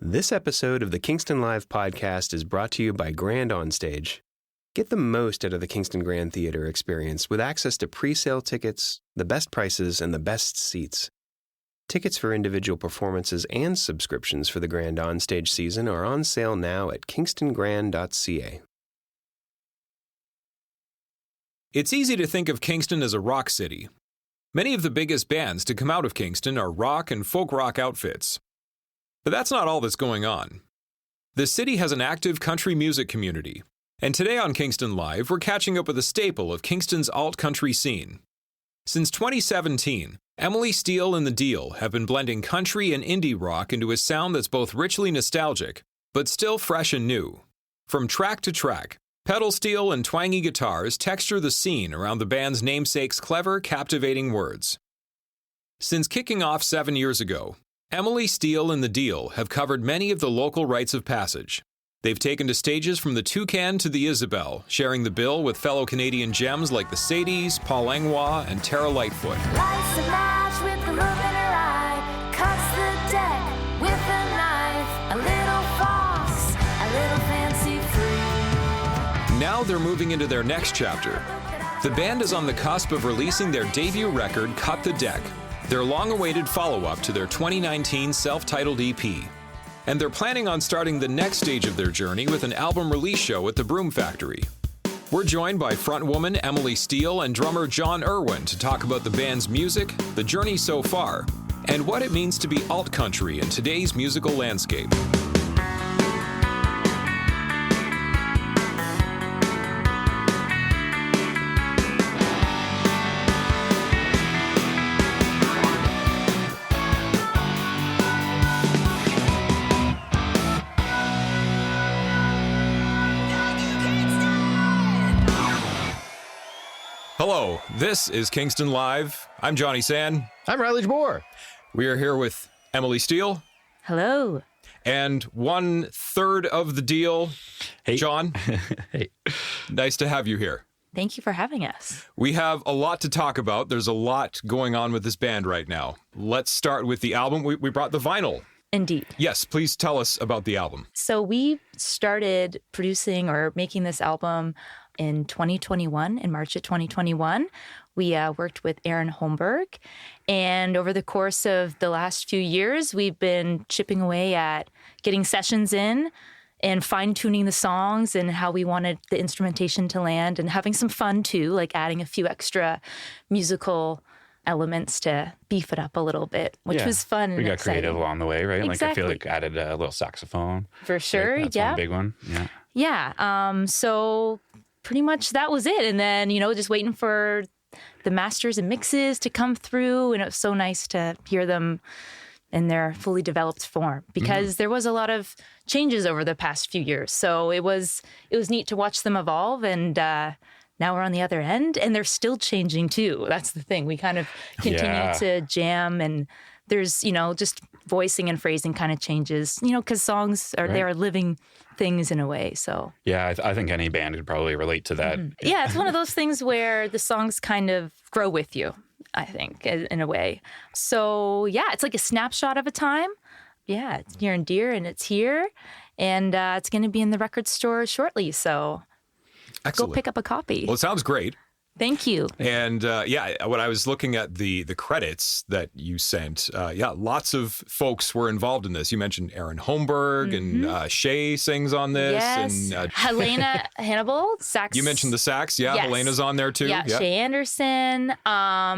This episode of the Kingston Live podcast is brought to you by Grand Onstage. Get the most out of the Kingston Grand Theatre experience with access to pre-sale tickets, the best prices, and the best seats. Tickets for individual performances and subscriptions for the Grand Onstage season are on sale now at kingstongran.ca. It's easy to think of Kingston as a rock city. Many of the biggest bands to come out of Kingston are rock and folk rock outfits. But that's not all that's going on. The city has an active country music community, and today on Kingston Live, we're catching up with a staple of Kingston's alt-country scene. Since 2017, Emilie Steele and The Deal have been blending country and indie rock into a sound that's both richly nostalgic, but still fresh and new. From track to track, pedal steel and twangy guitars texture the scene around the band's namesake's clever, captivating words. Since kicking off 7 years ago, Emilie Steele and The Deal have covered many of the local rites of passage. They've taken to stages from the Toucan to the Isabel, sharing the bill with fellow Canadian gems like the Sadies, Paul Langlois, and Tara Lightfoot. Lights a match with the look in her eye, cuts the deck with a knife, a little fox, a little fancy free. Now they're moving into their next chapter. The band is on the cusp of releasing their debut record, Cut the Deck, their long-awaited follow-up to their 2019 self-titled EP. And they're planning on starting the next stage of their journey with an album release show at the Broom Factory. We're joined by frontwoman Emilie Steele and drummer John Irwin to talk about the band's music, the journey so far, and what it means to be alt-country in today's musical landscape. Hello, this is Kingston Live. I'm Johnny Sand. I'm Riley Jabour. We are here with Emilie Steele. Hello. And 1/3 of The Deal, Hey. John. Hey. Nice to have you here. Thank you for having us. We have a lot to talk about. There's a lot going on with this band right now. Let's start with the album. We brought the vinyl. Indeed. Yes, please tell us about the album. So we started producing or making this album in 2021, in March of 2021. We worked with Aaron Holmberg. And over the course of the last few years, we've been chipping away at getting sessions in and fine-tuning the songs and how we wanted the instrumentation to land and having some fun too, like adding a few extra musical elements to beef it up a little bit, which was fun and We got exciting. creative along the way, right? Exactly. Like I feel like added a little saxophone. For sure, Right? That's yeah. one big one. Yeah. Yeah. So pretty much that was it. And then, just waiting for the masters and mixes to come through. And it was so nice to hear them in their fully developed form because there was a lot of changes over the past few years. So it was neat to watch them evolve. And now we're on the other end and they're still changing too. That's the thing. We kind of continue to jam and there's, just voicing and phrasing kind of changes, because songs are, they are living things in a way. So Yeah, I think any band could probably relate to that. yeah, it's one of those things where the songs kind of grow with you, I think, in a way. So yeah, it's like a snapshot of a time. Yeah, it's near and dear and it's here. And it's going to be in the record store shortly. So Excellent. go pick up a copy. Well, it sounds great. Thank you. And when I was looking at the credits that you sent, lots of folks were involved in this. You mentioned Aaron Holmberg and Shay sings on this. Yes. And Helena Hannibal, sax. you mentioned the sax. Yeah, Yes. Helena's on there too. Yeah, Shay Anderson.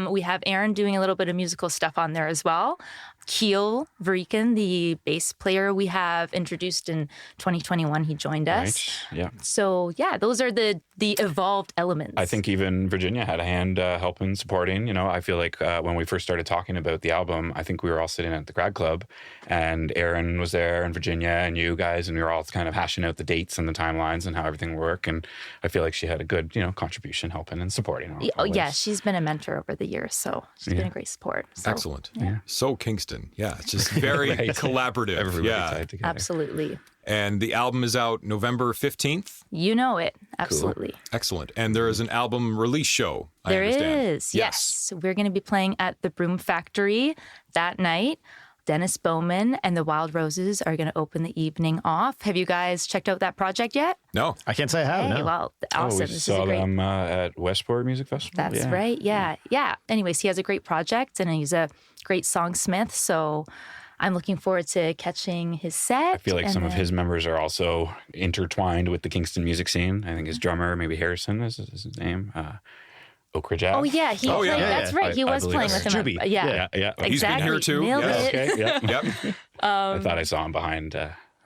We have Aaron doing a little bit of musical stuff on there as well. Keel Verikan, the bass player we have introduced in 2021, he joined us. Right. Yeah. So yeah, those are the evolved elements. I think even Virginia had a hand helping, supporting. I feel like when we first started talking about the album, I think we were all sitting at the grad club and Aaron was there and Virginia and you guys, and we were all kind of hashing out the dates and the timelines and how everything would work. And I feel like she had a good, contribution helping and supporting. Oh yeah, she's been a mentor over the years, so she's been a great support. So, Excellent. Yeah. So Kingston. Yeah, it's just very collaborative. Everybody yeah. tied together. Absolutely. And the album is out November 15th. You know it. Absolutely. Excellent. And there is an album release show, There I understand. is. Yes. So we're going to be playing at the Broom Factory that night. Dennis Bowman and the Wild Roses are going to open the evening off. Have you guys checked out that project yet? No. I can't say I have. Hey, No. well, awesome. We This saw is a great. them at Westport Music Festival. That's right. Yeah. Anyways, he has a great project and he's a great songsmith. So I'm looking forward to catching his set. I feel like some of his members are also intertwined with the Kingston music scene. I think his drummer, maybe Harrison is his name. Oak Ridge Ave. Oh yeah, he Oh, yeah. played. Yeah, That's right. He I was believe playing so. with him. Juby. Yeah. Yeah. He's been here Exactly. too. Nailed Yeah. it. Okay. Yeah. Yep. I thought I saw him behind.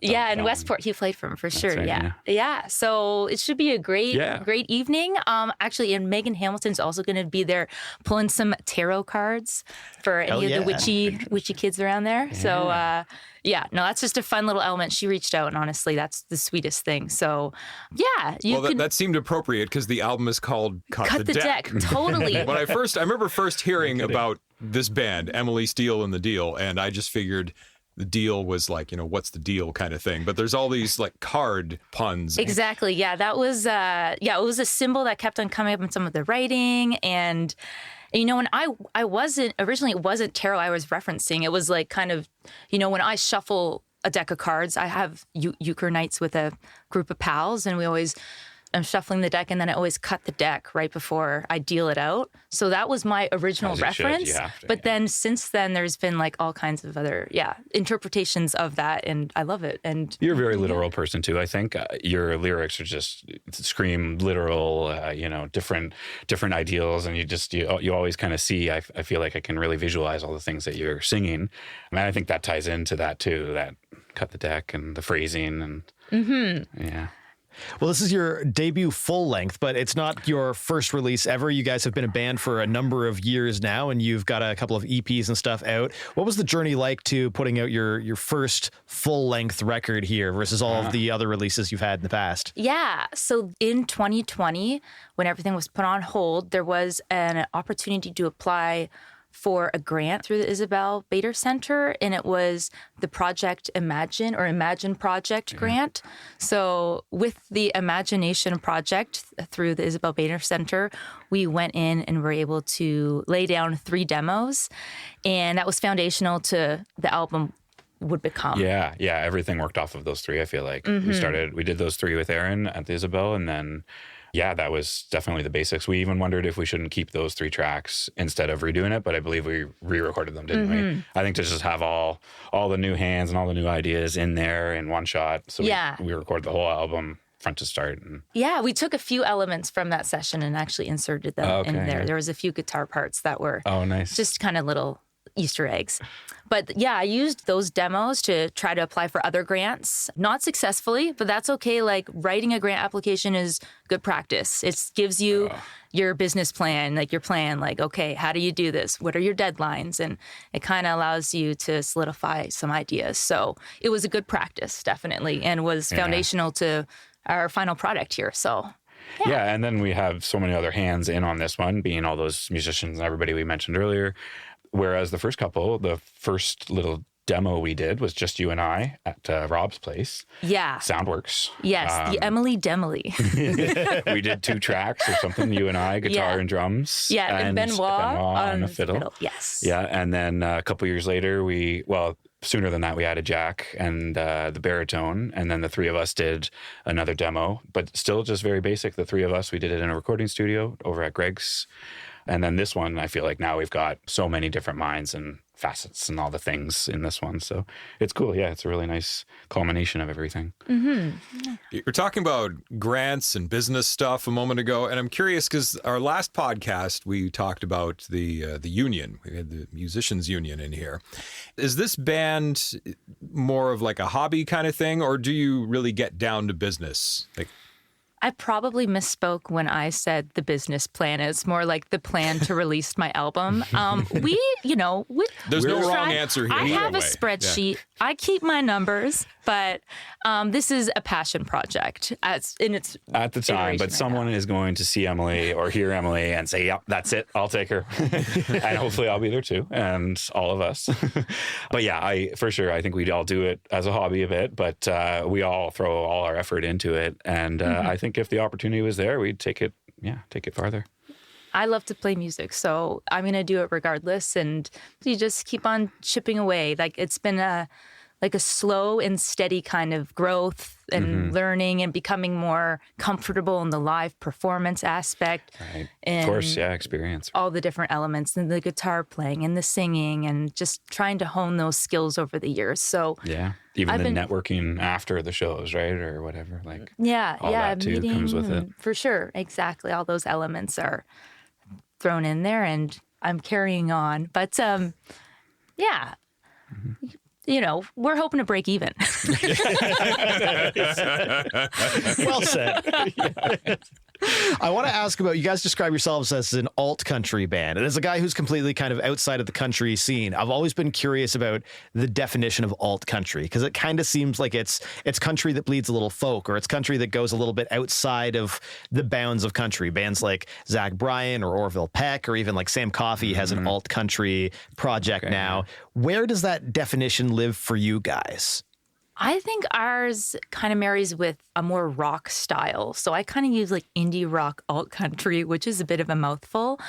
Yeah, in Down- Westport, he played for him for sure. right, Yeah. So it should be a great evening. Actually, and Megan Hamilton's also going to be there pulling some tarot cards for any of the witchy kids around there. So that's just a fun little element. She reached out, and honestly, that's the sweetest thing. So That seemed appropriate because the album is called Cut the Deck. Totally. When I remember first hearing about this band, Emilie Steele and The Deal, and I just figured the deal was like, what's the deal kind of thing. But there's all these like card puns. Exactly. Yeah, that was it was a symbol that kept on coming up in some of the writing. And when I wasn't originally, it wasn't tarot I was referencing. It was like kind of, when I shuffle a deck of cards, I have euchre nights with a group of pals, and I'm shuffling the deck, and then I always cut the deck right before I deal it out. So that was my original As it should, reference. you have to, but then since then, there's been like all kinds of other interpretations of that, and I love it. And You're a very literal person too. I think your lyrics are just scream literal, different ideals, and you always kind of see. I feel like I can really visualize all the things that you're singing, and I think that ties into that too. That cut the deck and the phrasing and yeah. Well, this is your debut full length, but it's not your first release ever. You guys have been a band for a number of years now, and you've got a couple of EPs and stuff out. What was the journey like to putting out your first full length record here versus all of the other releases you've had in the past? Yeah. So in 2020, when everything was put on hold, there was an opportunity to apply for a grant through the Isabel Bader Center, and it was the Project Imagine Project grant. So with the Imagination Project through the Isabel Bader Center, we went in and were able to lay down 3 demos, and that was foundational to the album would become. Yeah, everything worked off of those 3. I feel like we did those 3 with Aaron at the Isabel, and then that was definitely the basics. We even wondered if we shouldn't keep those 3 tracks instead of redoing it, but I believe we re-recorded them, didn't we? I think to just have all the new hands and all the new ideas in there in one shot. So we recorded the whole album front to start. And we took a few elements from that session and actually inserted them in there. There was a few guitar parts that were nice. Just kind of little Easter eggs. But I used those demos to try to apply for other grants. Not successfully, but that's okay. Like writing a grant application is good practice. It gives you your business plan, like your plan, like, okay, how do you do this? What are your deadlines? And it kind of allows you to solidify some ideas. So it was a good practice, definitely, and was foundational to our final product here. So yeah, and then we have so many other hands in on this one, being all those musicians and everybody we mentioned earlier. Whereas the first little demo we did was just you and I at Rob's place. Yeah. Soundworks. Yes, the Emilie Dealy. We did 2 tracks or something, you and I, guitar and drums. Yeah, and Benoit on a fiddle. Yes. Yeah, and then a couple years later, sooner than that, we added Jack and the baritone, and then the 3 of us did another demo, but still just very basic. The 3 of us, we did it in a recording studio over at Greg's. And then this one, I feel like now we've got so many different minds and facets and all the things in this one. So it's cool. Yeah, it's a really nice culmination of everything. You're talking about grants and business stuff a moment ago, and I'm curious because our last podcast, we talked about the union. We had the musicians union in here. Is this band more of like a hobby kind of thing, or do you really get down to business? I probably misspoke when I said the business plan. It's more like the plan to release my album. There's no wrong answer here. I have a way. spreadsheet. Yeah. I keep my numbers, but this is a passion project at the time. But someone is going to see Emilie or hear Emilie and say, "Yep, that's it. I'll take her," and hopefully I'll be there too, and all of us. But for sure, I think we'd all do it as a hobby a bit, but we all throw all our effort into it, and I think if the opportunity was there, we'd take it farther. I love to play music, so I'm going to do it regardless. And you just keep on chipping away. Like it's been a slow and steady kind of growth and learning and becoming more comfortable in the live performance aspect. Right. And Of course, yeah, experience. all the different elements and the guitar playing and the singing and just trying to hone those skills over the years. So Yeah. Even I've the been- networking after the shows, right? Or whatever. Like all yeah, that too meeting comes with it. and- for sure. Exactly. All those elements are thrown in there and I'm carrying on. But yeah. You know, we're hoping to break even. Well said. I want to ask about, you guys describe yourselves as an alt country band. And as a guy who's completely kind of outside of the country scene, I've always been curious about the definition of alt country, because it kind of seems like it's country that bleeds a little folk, or it's country that goes a little bit outside of the bounds of country. Bands like Zach Bryan or Orville Peck, or even like Sam Coffey has an alt country project now. Where does that definition live for you guys? I think ours kind of marries with a more rock style. So I kind of use like indie rock alt country, which is a bit of a mouthful.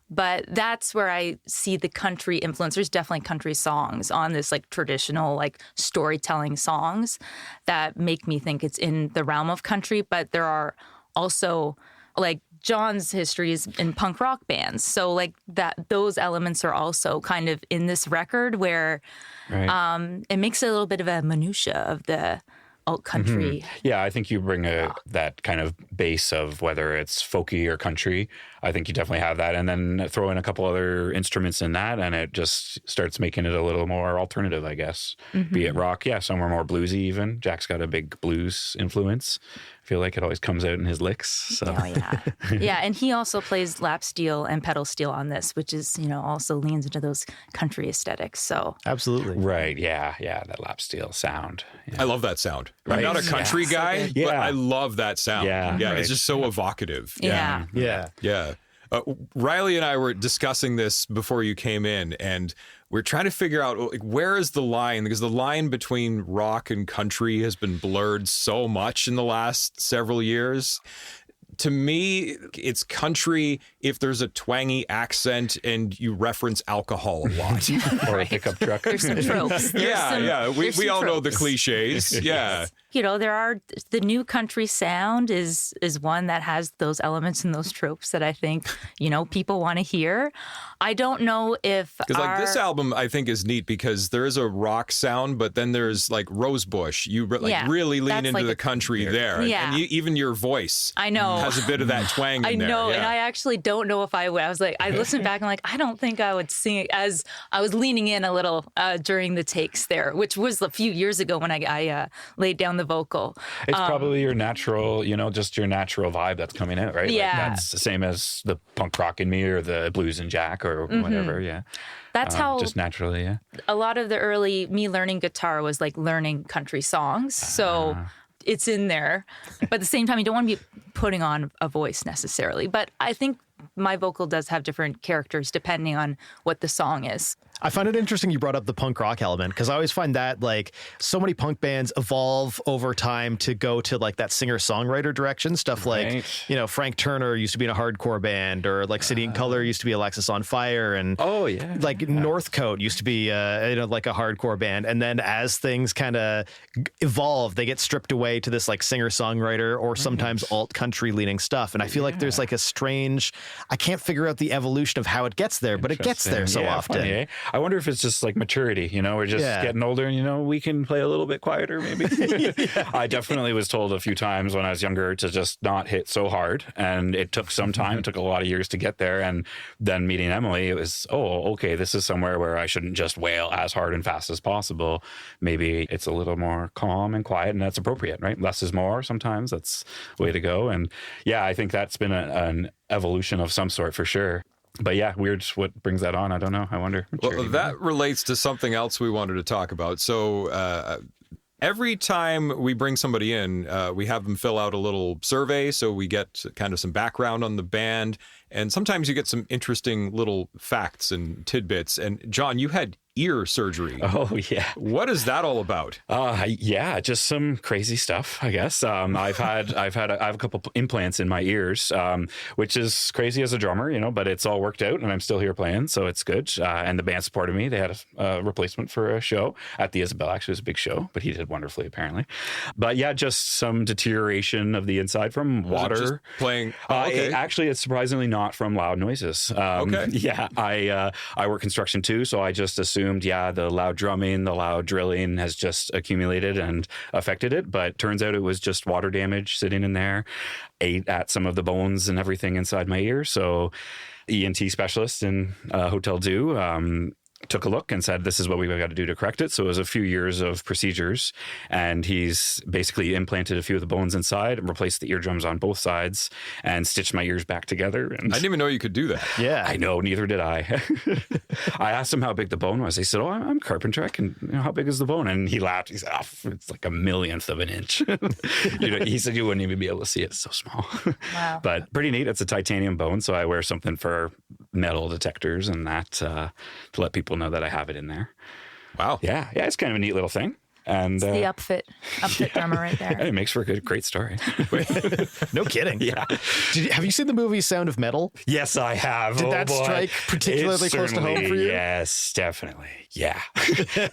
But that's where I see the country influence. There's definitely country songs on this like traditional like storytelling songs that make me think it's in the realm of country. But there are also like John's history is in punk rock bands. So like those elements are also kind of in this record where it makes it a little bit of a minutia of the alt country. Yeah, I think you bring that kind of base of whether it's folky or country. I think you definitely have that. And then throw in a couple other instruments in that, and it just starts making it a little more alternative, I guess. Be it rock, somewhere more bluesy even. Jack's got a big blues influence. I feel like it always comes out in his licks. So. Oh, yeah. Yeah, and he also plays lap steel and pedal steel on this, which is, also leans into those country aesthetics. So Absolutely. Right, yeah, that lap steel sound. Yeah. I love that sound. I'm Right. not a country guy, Yeah. but I love that sound. Yeah, It's right. just so evocative. yeah. Yeah. Riley and I were discussing this before you came in, and we're trying to figure out like, where is the line, because the line between rock and country has been blurred so much in the last several years. To me, it's country if there's a twangy accent and you reference alcohol a lot. Or a pickup truck. There's some tropes. We all know the cliches. Yeah. There are the new country sound is one that has those elements and those tropes that I think, people want to hear. I don't know if Because like this album, I think is neat because there is a rock sound, but then there's like Rosebush. You really lean that's into like the a country there. Yeah. And even your voice I know. has a bit of that twang in there. I know, Yeah. and I actually don't know if I would. I was like, I listened back and like, I don't think I would sing it, as I was leaning in a little during the takes there, which was a few years ago when I laid down the vocal. It's probably your natural, just your natural vibe that's coming out, right? Yeah. Like that's the same as the punk rock in me or the blues in Jack or whatever, yeah. That's how Just naturally, yeah. a lot of the early me learning guitar was like learning country songs. So it's in there. But at the same time, you don't want to be putting on a voice necessarily. But I think my vocal does have different characters depending on what the song is. I find it interesting you brought up the punk rock element, because I always find that like so many punk bands evolve over time to go to like that singer-songwriter direction. Stuff like, Frank Turner used to be in a hardcore band, or like City and Colour used to be Alexis on Fire, and like Northcote used to be like a hardcore band. And then as things kind of evolve, they get stripped away to this like singer-songwriter or sometimes alt country leaning stuff. And I feel like there's like a strange, I can't figure out the evolution of how it gets there, but it gets there so often. Funny, eh? I wonder if it's just like maturity, we're just getting older and, we can play a little bit quieter maybe. I definitely was told a few times when I was younger to just not hit so hard. And it took some time. It took a lot of years to get there. And then meeting Emilie, it was, okay, this is somewhere where I shouldn't just wail as hard and fast as possible. Maybe it's a little more calm and quiet, and that's appropriate, right? Less is more sometimes. That's the way to go. And yeah, I think that's been an evolution of some sort for sure. But yeah, weird what brings that on. I don't know. I wonder. Well, that relates to something else we wanted to talk about. So every time we bring somebody in, we have them fill out a little survey. So we get kind of some background on the band. And sometimes you get some interesting little facts and tidbits. And John, you had ear surgery. Oh, yeah. What is that all about? Yeah, just some crazy stuff, I guess. I have a couple implants in my ears, which is crazy as a drummer, but it's all worked out and I'm still here playing, so it's good. And the band supported me. They had a replacement for a show at the Isabel. Actually, it was a big show, but he did wonderfully, apparently. But yeah, just some deterioration of the inside from water. Just playing. Okay. Actually, it's surprisingly not from loud noises. Okay. Yeah, I work construction too, so I just assumed, the loud drumming, the loud drilling has just accumulated and affected it. But turns out it was just water damage sitting in there, ate at some of the bones and everything inside my ear. So ENT specialist in Hotel Dieu took a look and said, this is what we've got to do to correct it. So it was a few years of procedures, and he's basically implanted a few of the bones inside and replaced the eardrums on both sides and stitched my ears back together. And I didn't even know you could do that. Yeah. I know, neither did I. I asked him how big the bone was. He said, I'm carpenter. I can, how big is the bone? And he laughed. He said, it's like a millionth of an inch. He said you wouldn't even be able to see it. It's so small. Wow. But pretty neat. It's a titanium bone. So I wear something for metal detectors and that to let people know that I have it in there. Wow. Yeah. It's kind of a neat little thing. And It's the upfit drummer right there. It makes for a great story. No kidding. Yeah. Have you seen the movie Sound of Metal? Yes, I have. Did Oh, that boy. strike particularly close to home for you? Yes, definitely. Yeah.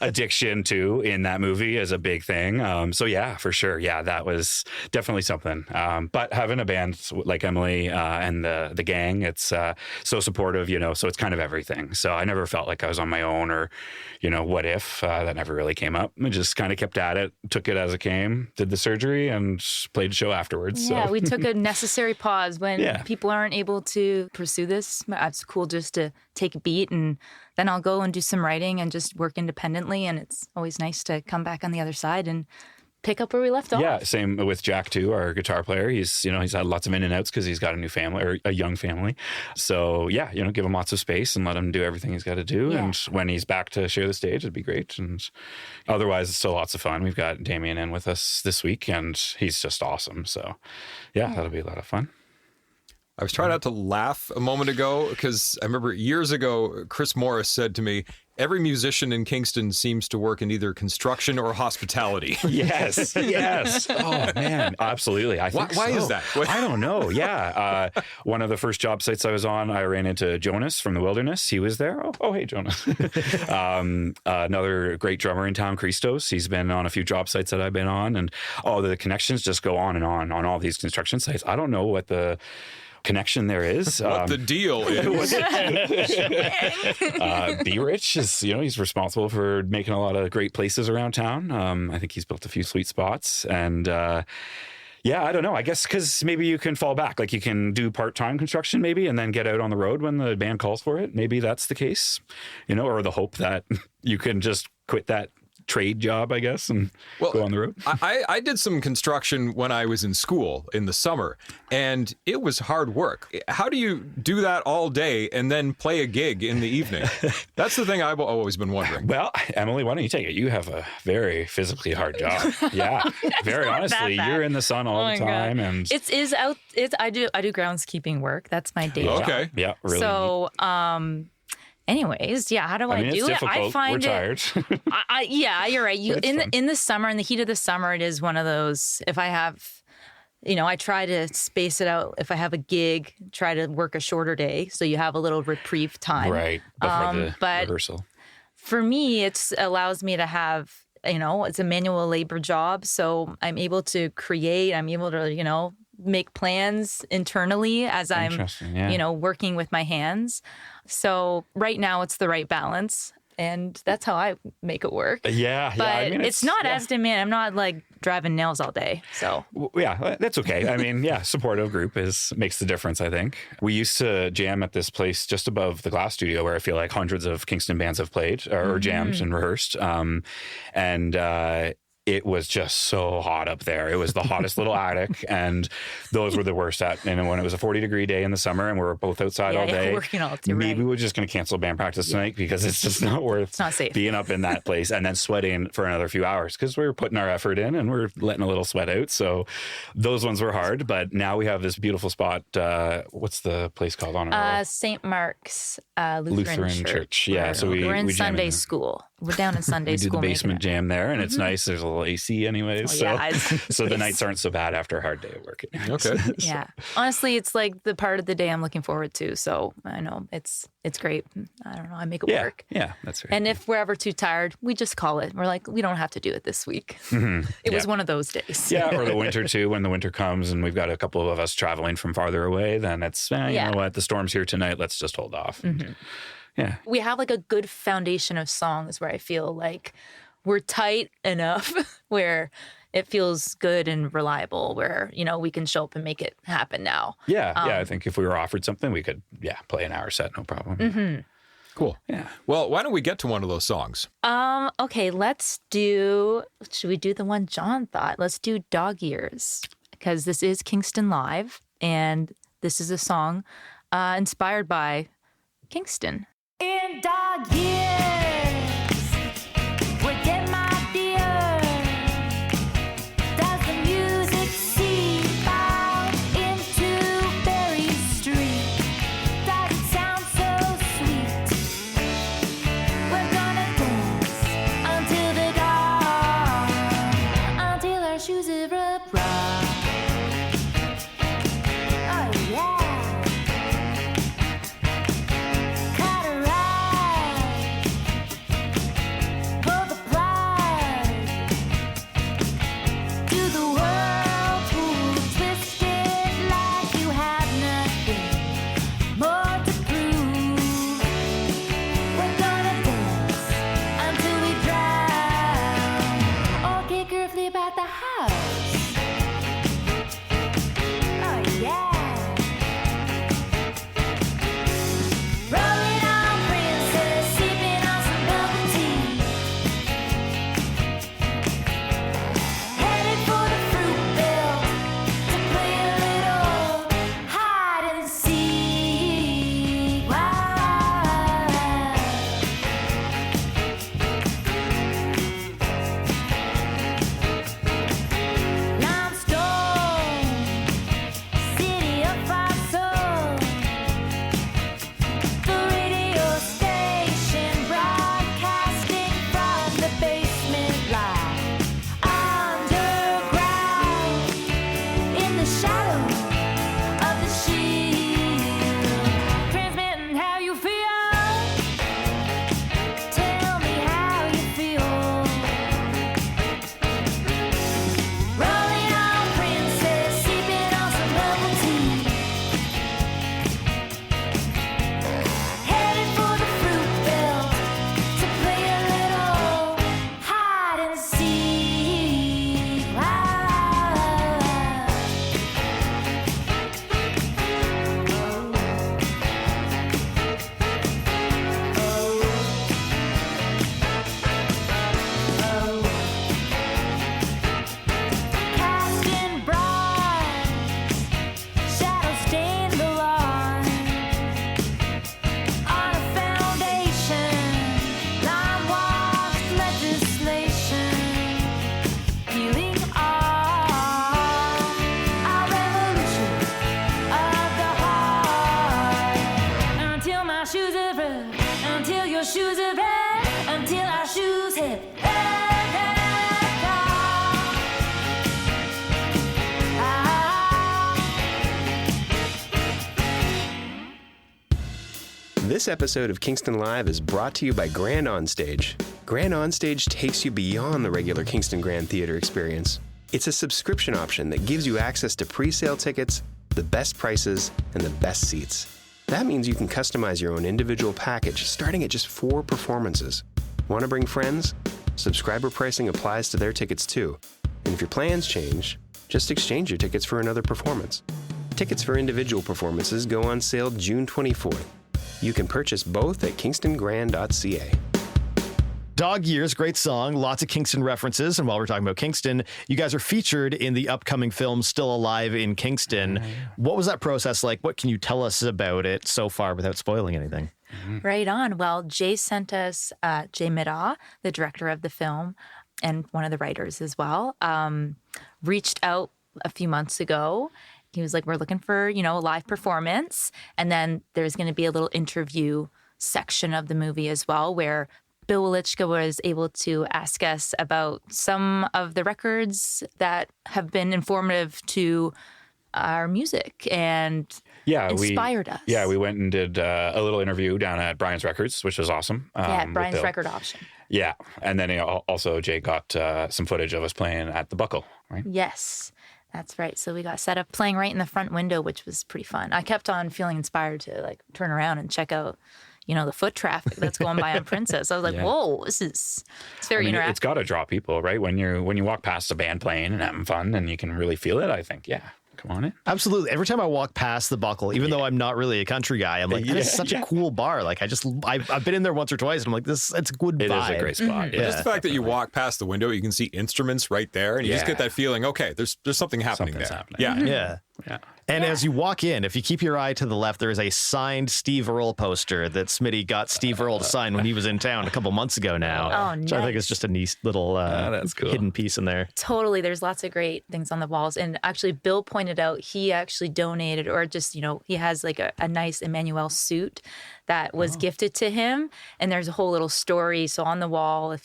Addiction too in that movie is a big thing. So yeah, for sure. Yeah, that was definitely something. But having a band like Emilie and the gang, it's so supportive, so it's kind of everything. So I never felt like I was on my own or, what if that never really came up. I just kind of kept at it, took it as it came, did the surgery and played a show afterwards. Yeah, so. we took a necessary pause when people aren't able to pursue this. It's cool just to take a beat, and then I'll go and do some writing and just work independently. And it's always nice to come back on the other side and pick up where we left off. Yeah, same with Jack too, our guitar player. He's had lots of in and outs because he's got a new family or a young family. So yeah, give him lots of space and let him do everything he's got to do. Yeah. And when he's back to share the stage, it'd be great. And otherwise, it's still lots of fun. We've got Damien in with us this week, and he's just awesome. So yeah, that'll be a lot of fun. I was trying not to laugh a moment ago because I remember years ago, Chris Morris said to me, every musician in Kingston seems to work in either construction or hospitality. Yes. Oh, man. Absolutely. I think Why so. is that? I don't know. Yeah. One of the first job sites I was on, I ran into Jonas from the Wilderness. He was there. Oh hey, Jonas. Another great drummer in town, Christos. He's been on a few job sites that I've been on. And the connections just go on and on all these construction sites. I don't know what the connection there is. What the deal is. B Rich is, he's responsible for making a lot of great places around town. I think he's built a few sweet spots. And yeah, I don't know. I guess because maybe you can fall back. Like you can do part-time construction maybe and then get out on the road when the band calls for it. Maybe that's the case, or the hope that you can just quit that trade job, I guess, and go on the road. I did some construction when I was in school in the summer, and it was hard work. How do you do that all day and then play a gig in the evening? That's the thing I've always been wondering. Well, Emilie, why don't you take it? You have a very physically hard job. Yeah, very honestly, you're in the sun all the time, God. and I do groundskeeping work. That's my day job. Okay. Yeah, really. So, anyways, yeah, how do I mean, do it's it? difficult. I find We're tired. yeah, you're right. But it's fun. In the summer, in the heat of the summer, it is one of those. If I have, I try to space it out. If I have a gig, try to work a shorter day so you have a little reprieve time. Right before the but rehearsal. For me, it allows me to have. It's a manual labor job, so I'm able to create. I'm able to, make plans internally as I'm, working with my hands. So right now it's the right balance, and that's how I make it work. Yeah, But I mean, it's not as demand. I'm not like driving nails all day. So yeah, that's okay. I mean, yeah, supportive group makes the difference, I think. We used to jam at this place just above the Glass Studio where I feel like hundreds of Kingston bands have played or jammed and rehearsed. it was just so hot up there. It was the hottest little attic, and those were the worst. And when it was a 40-degree day in the summer and we were both outside all day, working all day, maybe we're just going to cancel band practice tonight because it's just not worth not safe. being up in that place and then sweating for another few hours because we were putting our effort in and we're letting a little sweat out. So those ones were hard, but now we have this beautiful spot. What's the place called on our St. Mark's Lutheran Church. Yeah, so we're in we jam Sunday school. We're down in Sunday we do school. the basement jam there, and it's nice. There's a little AC anyways. So the nights aren't so bad after a hard day of work. Okay. Yeah. Honestly, it's like the part of the day I'm looking forward to. So I know it's great. I don't know. I make it work. Yeah, that's right. And if we're ever too tired, we just call it. We're like, we don't have to do it this week. It was one of those days. Yeah, or the winter too. When the winter comes and we've got a couple of us traveling from farther away, then it's, you know what, the storm's here tonight. Let's just hold off. Yeah. We have like a good foundation of songs where I feel like we're tight enough where it feels good and reliable, where, you know, we can show up and make it happen now. Yeah. I think if we were offered something, we could, play an hour set, no problem. Cool. Yeah. Well, why don't we get to one of those songs? Okay, should we do the one John thought? Let's do Dog Years, because this is Kingston Live, and this is a song inspired by Kingston. In dog years, we get my dear. Does the music seep out into Berry Street? Does it sound so sweet? We're gonna dance until the dawn, until our shoes are up rock. Oh yeah. This episode of Kingston Live is brought to you by Grand Onstage. Grand Onstage takes you beyond the regular Kingston Grand Theatre experience. It's a subscription option that gives you access to pre-sale tickets, the best prices, and the best seats. That means you can customize your own individual package starting at just 4 performances. Want to bring friends? Subscriber pricing applies to their tickets too. And if your plans change, just exchange your tickets for another performance. Tickets for individual performances go on sale June 24th. You can purchase both at kingstongran.ca. Dog Years, great song, lots of Kingston references. And while we're talking about Kingston, you guys are featured in the upcoming film Still Alive in Kingston. What was that process like? What can you tell us about it so far without spoiling anything? Right on. Well, Jay sent us, Jay Middaugh, the director of the film and one of the writers as well, reached out a few months ago. He was like, we're looking for, a live performance. And then there's going to be a little interview section of the movie as well, where Bill Welychka was able to ask us about some of the records that have been informative to our music and inspired us. Yeah, we went and did a little interview down at Brian's Records, which was awesome. Brian's Record Option. Yeah, and then also Jay got some footage of us playing at the Buckle, right? Yes, that's right. So we got set up playing right in the front window, which was pretty fun. I kept on feeling inspired to turn around and check out the foot traffic that's going by on Princess. I was like, whoa, it's very interactive. It's got to draw people, right? When you walk past a band playing and having fun and you can really feel it, I think, come on in. Absolutely. Every time I walk past the Buckle, even though I'm not really a country guy, I'm like, that is such a cool bar. Like, I've been in there once or twice and I'm like, it's a good vibe. It is a great spot. Just the fact that you walk past the window, you can see instruments right there and you just get that feeling, okay, there's something happening there. Happening. Yeah. And as you walk in, if you keep your eye to the left, there is a signed Steve Earle poster that Smitty got Steve Earle to sign when he was in town a couple months ago now. Oh, nice. Which I think is just a neat little that's cool. hidden piece in there. Totally. There's lots of great things on the walls. And actually, Bill pointed out he actually donated, or just, he has like a nice Emmanuel suit that was gifted to him. And there's a whole little story. So on the wall,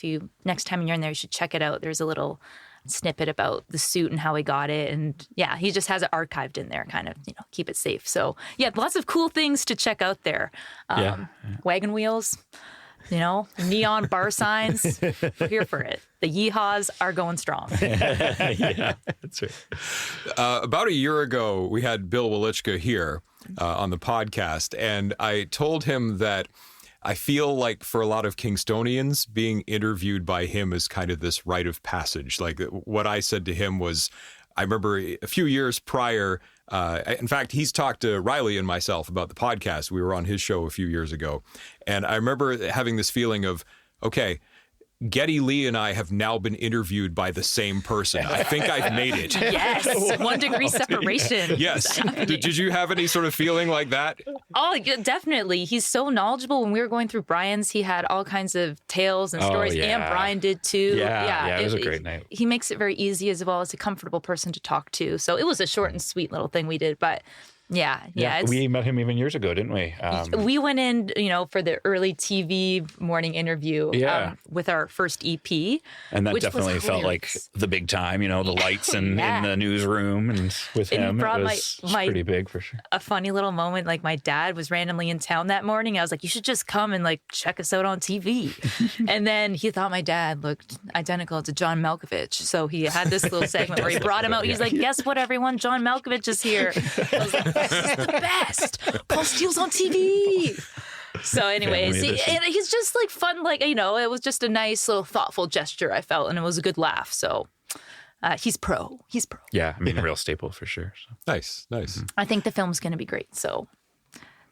next time you're in there, you should check it out. There's a little snippet about the suit and how he got it. And he just has it archived in there, kind of, keep it safe. So lots of cool things to check out there. Wagon wheels, neon bar signs. We're here for it. The yeehaws are going strong. That's right. About a year ago, we had Bill Welychka here on the podcast, and I told him that I feel like for a lot of Kingstonians, being interviewed by him is kind of this rite of passage. Like what I said to him was, I remember a few years prior, in fact, he's talked to Riley and myself about the podcast. We were on his show a few years ago. And I remember having this feeling of, okay, Geddy Lee and I have now been interviewed by the same person. I think I've made it. Yes, 1 degree separation. Yes. Did you have any sort of feeling like that? Oh, yeah, definitely. He's so knowledgeable. When we were going through Brian's, he had all kinds of tales and stories, and Brian did too. Yeah, it was a great night. He makes it very easy as well as a comfortable person to talk to. So it was a short and sweet little thing we did, but we met him even years ago, didn't we? We went in, for the early TV morning interview with our first EP. And that definitely felt like the big time, the lights in the newsroom and with him. It was pretty big for sure. A funny little moment, like my dad was randomly in town that morning. I was like, you should just come and check us out on TV. And then he thought my dad looked identical to John Malkovich. So he had this little segment where he brought him out. He's like, guess what, everyone? John Malkovich is here. I was like, this is the best. Paul Steele's on TV. So anyways, he's just fun. It was just a nice little thoughtful gesture, I felt, and it was a good laugh. So he's pro. Yeah, a real staple for sure. So. Nice. I think the film's going to be great. So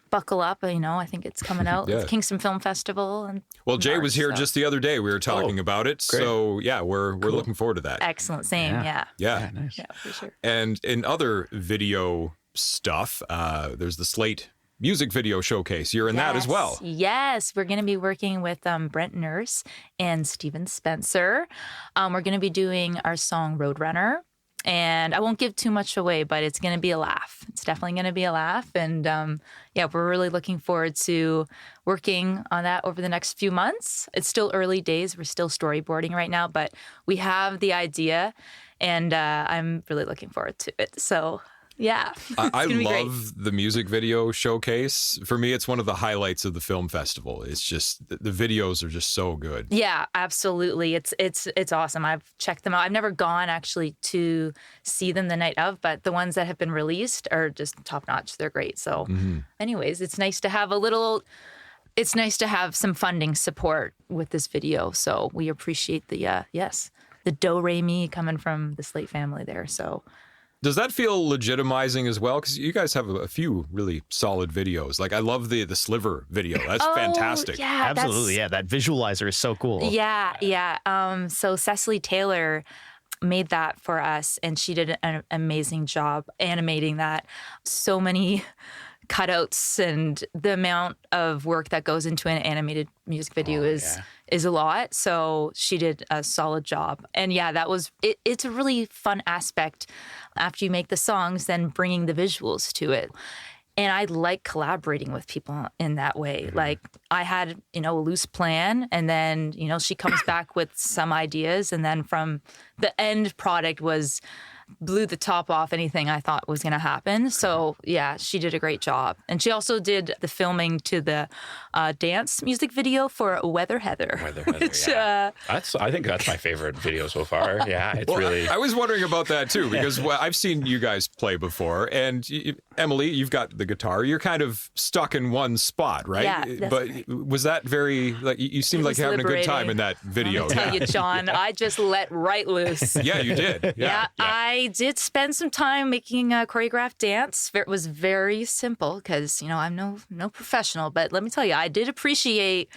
buckle up. I think it's coming out. It's Kingston Film Festival. And Jay was here just the other day. We were talking about it. Great. So we're looking forward to that. Excellent. Same. Yeah. Nice. Yeah, for sure. And in other video stuff, there's the Slate music video showcase. You're in that as well. Yes, we're going to be working with Brent Nurse and Steven Spencer. We're going to be doing our song Roadrunner. And I won't give too much away, but it's going to be a laugh. It's definitely going to be a laugh. And we're really looking forward to working on that over the next few months. It's still early days. We're still storyboarding right now, but we have the idea and I'm really looking forward to it. So I love the music video showcase. For me, it's one of the highlights of the film festival. It's just the videos are just so good. Yeah, absolutely. It's awesome. I've checked them out. I've never gone actually to see them the night of, but the ones that have been released are just top notch. They're great. So anyways, it's nice to have some funding support with this video. So we appreciate the do re mi coming from the Slate family there. So Does that feel legitimizing as well? Because you guys have a few really solid videos. Like I love the Sliver video. That's fantastic. Yeah, Absolutely. Yeah. That visualizer is so cool. Yeah. So Cecily Taylor made that for us, and she did an amazing job animating that. So many cutouts, and the amount of work that goes into an animated music video is a lot. So she did a solid job. And yeah, that was it. It's a really fun aspect after you make the songs, then bringing the visuals to it. And I like collaborating with people in that way. Like I had, a loose plan, and then, she comes back with some ideas, and then from the end product blew the top off anything I thought was going to happen. So yeah, she did a great job. And she also did the filming to the dance music video for Weather Heather. Which, I think that's my favorite video so far. Yeah, it's really... I was wondering about that too, because I've seen you guys play before, and Emilie, you've got the guitar. You're kind of stuck in one spot, right? Yeah. But was that very, like, you seemed like you're having a good time in that video. Let me tell you, John, I just let right loose. Yeah, you did. Yeah. I did spend some time making a choreographed dance. It was very simple because, I'm no professional. But let me tell you, I did appreciate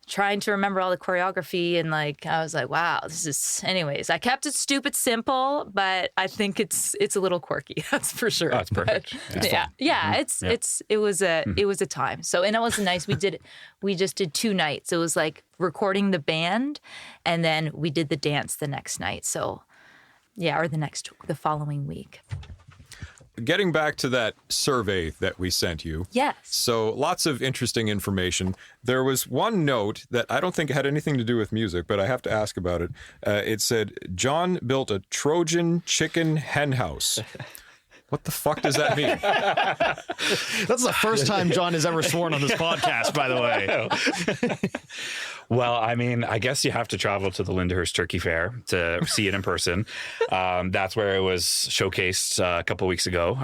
trying to remember all the choreography. And I was like, wow, this is... Anyways, I kept it stupid simple, but I think it's a little quirky. That's for sure. Oh, it's perfect. But, it was a time. So, and it was nice. We just did 2 nights. It was like recording the band, and then we did the dance the next night. So... Yeah, or the following week. Getting back to that survey that we sent you. Yes. So lots of interesting information. There was one note that I don't think had anything to do with music, but I have to ask about it. It said, John built a Trojan chicken henhouse. What the fuck does that mean? That's the first time John has ever sworn on this podcast, by the way. Well, I mean, I guess you have to travel to the Lyndhurst Turkey Fair to see it in person. That's where it was showcased a couple of weeks ago.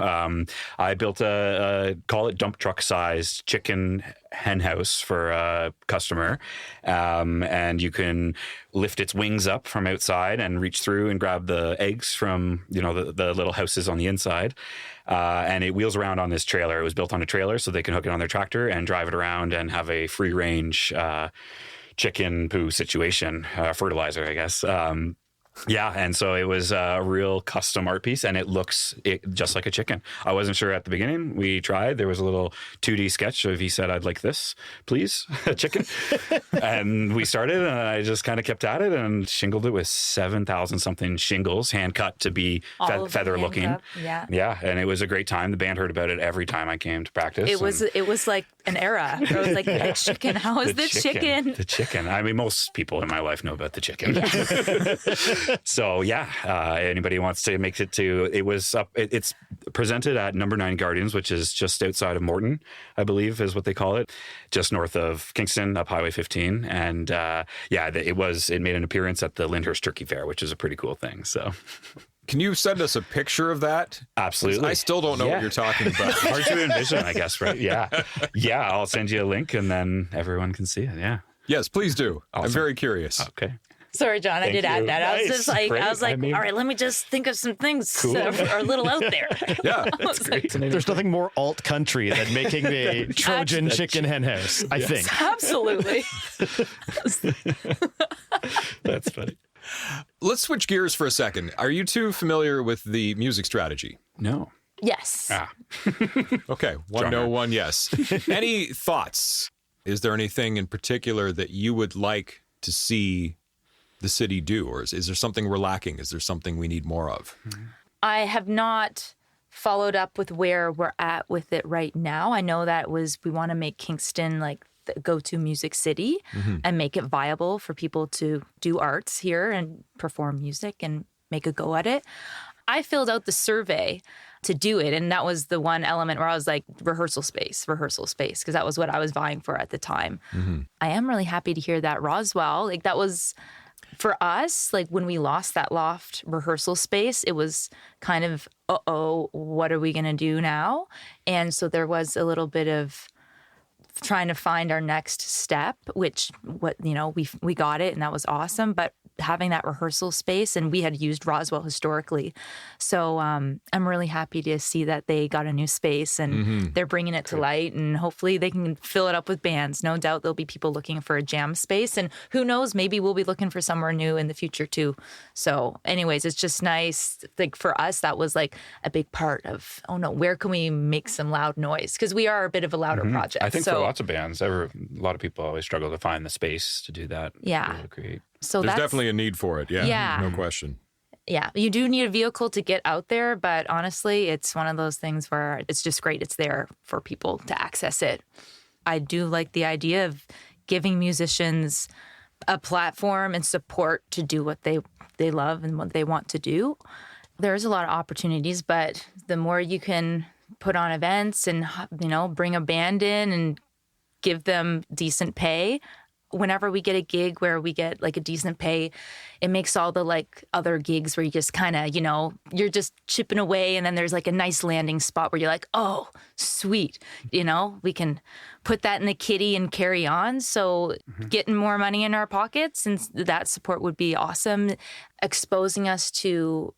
I built call it dump truck sized chicken hen house for a customer. And you can lift its wings up from outside and reach through and grab the eggs from, the little houses on the inside. And it wheels around on this trailer. It was built on a trailer so they can hook it on their tractor and drive it around and have a free range chicken poo situation, fertilizer, I guess. Yeah, and so it was a real custom art piece, and it looks just like a chicken. I wasn't sure at the beginning. We tried. There was a little 2D sketch of he said, I'd like this, please, a chicken. And we started, and I just kind of kept at it and shingled it with 7,000-something shingles, hand-cut to be feather-looking. Yeah, and it was a great time. The band heard about it every time I came to practice. It was like an era. It was like, the chicken. How is the chicken? The chicken. I mean, most people in my life know about the chicken. So yeah, anybody wants to make it to, it's presented at number 9 Guardians, which is just outside of Morton, I believe is what they call it, just north of Kingston up Highway 15. And it made an appearance at the Lyndhurst Turkey Fair, which is a pretty cool thing. So can you send us a picture of that? Absolutely. I still don't know what you're talking about. Hard to envision, I guess, right? Yeah. Yeah, I'll send you a link and then everyone can see it. Yeah. Yes, please do. Awesome. I'm very curious. Okay. Sorry, John, I did add that. Nice. I was just like, Great. all right, let me just think of some things that are a little out there. Yeah, that's great. There's nothing more alt country than making a Trojan chicken hen house, I think. Absolutely. That's funny. Let's switch gears for a second. Are you two familiar with the music strategy? No. Yes. Okay, one no, one yes. Any thoughts? Is there anything in particular that you would like to see the city do? Or is there something we're lacking? Is there something we need more of? I have not followed up with where we're at with it right now. I know that we want to make Kingston like the go-to music city and make it viable for people to do arts here and perform music and make a go at it. I filled out the survey to do it, and that was the one element where I was like, rehearsal space, because that was what I was vying for at the time. I am really happy to hear that Roswell, like that was, for us, like when we lost that loft rehearsal space, it was kind of, what are we going to do now? And so there was a little bit of trying to find our next step, which we got it, and that was awesome. But having that rehearsal space, and we had used Roswell historically. So I'm really happy to see that they got a new space and they're bringing it to light, and hopefully they can fill it up with bands. No doubt there'll be people looking for a jam space, and who knows, maybe we'll be looking for somewhere new in the future too. So anyways, it's just nice. Like for us, that was like a big part of, oh no, where can we make some loud noise? Because we are a bit of a louder project. I think so, for lots of bands, a lot of people always struggle to find the space to do that. Yeah. To be able to create. So There's that's definitely a need for it. Yeah. Yeah. No question. Yeah, you do need a vehicle to get out there, but honestly, it's one of those things where it's just great. It's there for people to access it. I do like the idea of giving musicians a platform and support to do what they love and what they want to do. There's a lot of opportunities, but the more you can put on events and, you know, bring a band in and give them decent pay, whenever we get a gig where we get like a decent pay, it makes all the like other gigs where you just kind of, you know, you're just chipping away, and then there's like a nice landing spot where you're like, oh, sweet. You know, we can put that in the kitty and carry on. So getting more money in our pockets, and that support would be awesome. Exposing us to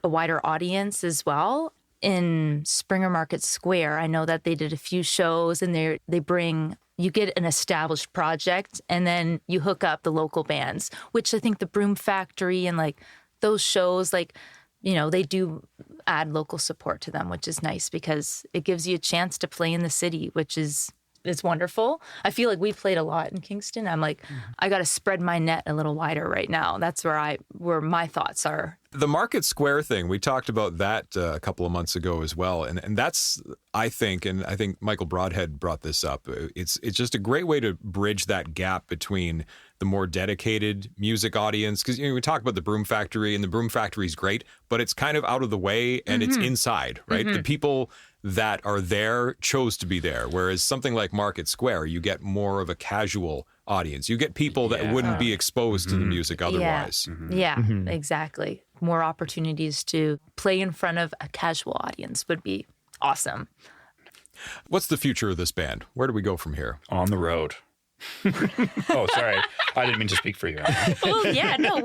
a wider audience as well. In Springer Market Square, I know that they did a few shows, and they bring, you get an established project and then you hook up the local bands, which I think the Broom Factory and like those shows, like, you know, they do add local support to them, which is nice because it gives you a chance to play in the city, which is it's wonderful. I feel like we played a lot in Kingston. I'm like, I got to spread my net a little wider right now. That's where my thoughts are. The Market Square thing, we talked about that a couple of months ago as well. And that's, I think Michael Broadhead brought this up. It's just a great way to bridge that gap between the more dedicated music audience. Because, you know, we talk about the Broom Factory, and the Broom Factory is great, but it's kind of out of the way and it's inside, right? The people that are there chose to be there. Whereas something like Market Square, you get more of a casual audience. You get people that wouldn't be exposed to the music otherwise. Yeah, exactly. More opportunities to play in front of a casual audience would be awesome. What's the future of this band? Where do we go from here? On the road. Oh, sorry. I didn't mean to speak for you. Well, yeah, no,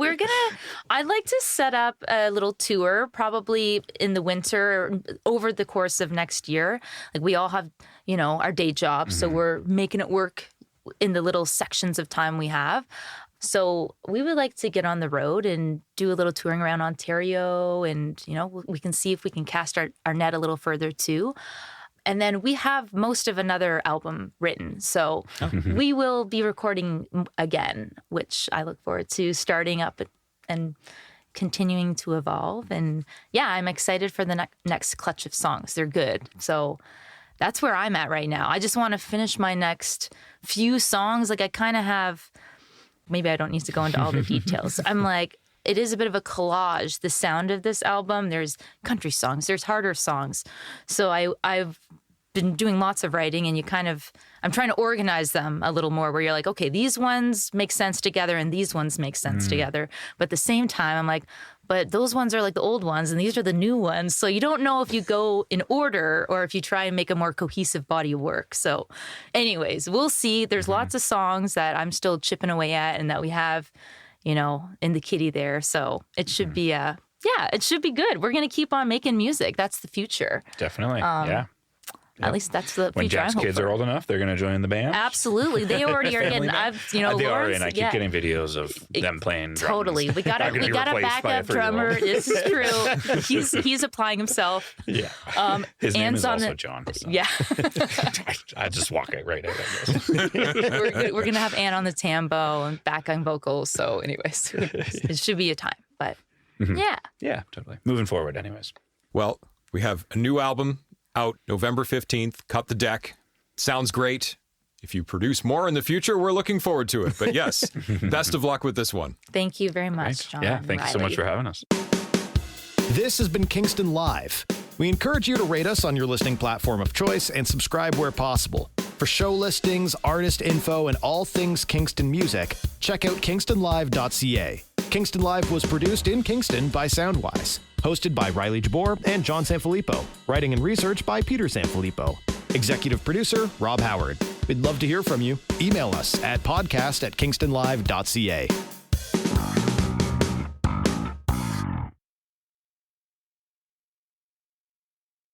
I'd like to set up a little tour probably in the winter over the course of next year. Like we all have, you know, our day jobs, so we're making it work in the little sections of time we have. So we would like to get on the road and do a little touring around Ontario, and, you know, we can see if we can cast our net a little further too. And then we have most of another album written. So we will be recording again, which I look forward to starting up and continuing to evolve. And yeah, I'm excited for the next clutch of songs. They're good. So that's where I'm at right now. I just want to finish my next few songs. Like I kind of have, maybe I don't need to go into all the details. I'm like, it is a bit of a collage, the sound of this album. There's country songs, there's harder songs. So I've been doing lots of writing, and I'm trying to organize them a little more where you're like, okay, these ones make sense together and these ones make sense together. But at the same time, I'm like, but those ones are like the old ones and these are the new ones. So you don't know if you go in order or if you try and make a more cohesive body of work. So anyways, we'll see. There's lots of songs that I'm still chipping away at and that we have, you know, in the kitty there. So it should be it should be good. We're going to keep on making music. That's the future. Definitely. Yeah. At least that's the When future Jack's I'm kids hoping. are old enough, they're going to join the band. Absolutely. They already are getting, They are, Lawrence, and I keep getting videos of them playing drums. Totally. We got Not a gonna be replaced by a backup drummer. 3-year-old. This is true. He's applying himself. Yeah. His name Anne's is on also the- John. So. Yeah. I just walk it right out, I guess. We're going to have Anne on the tambo and back on vocals. So anyways, it should be a time. But yeah. Yeah, totally. Moving forward, anyways. Well, we have a new album out November 15th, Cut the Deck. Sounds great. If you produce more in the future, we're looking forward to it. But yes, best of luck with this one. Thank you very much, John. Yeah, thank you so much Riley. for having us. This has been Kingston Live. We encourage you to rate us on your listening platform of choice and subscribe where possible. For show listings, artist info, and all things Kingston music, check out kingstonlive.ca. Kingston Live was produced in Kingston by Soundwise. Hosted by Riley Jabour and John Sanfilippo. Writing and research by Peter Sanfilippo. Executive producer, Rob Howard. We'd love to hear from you. Email us at podcast@kingstonlive.ca.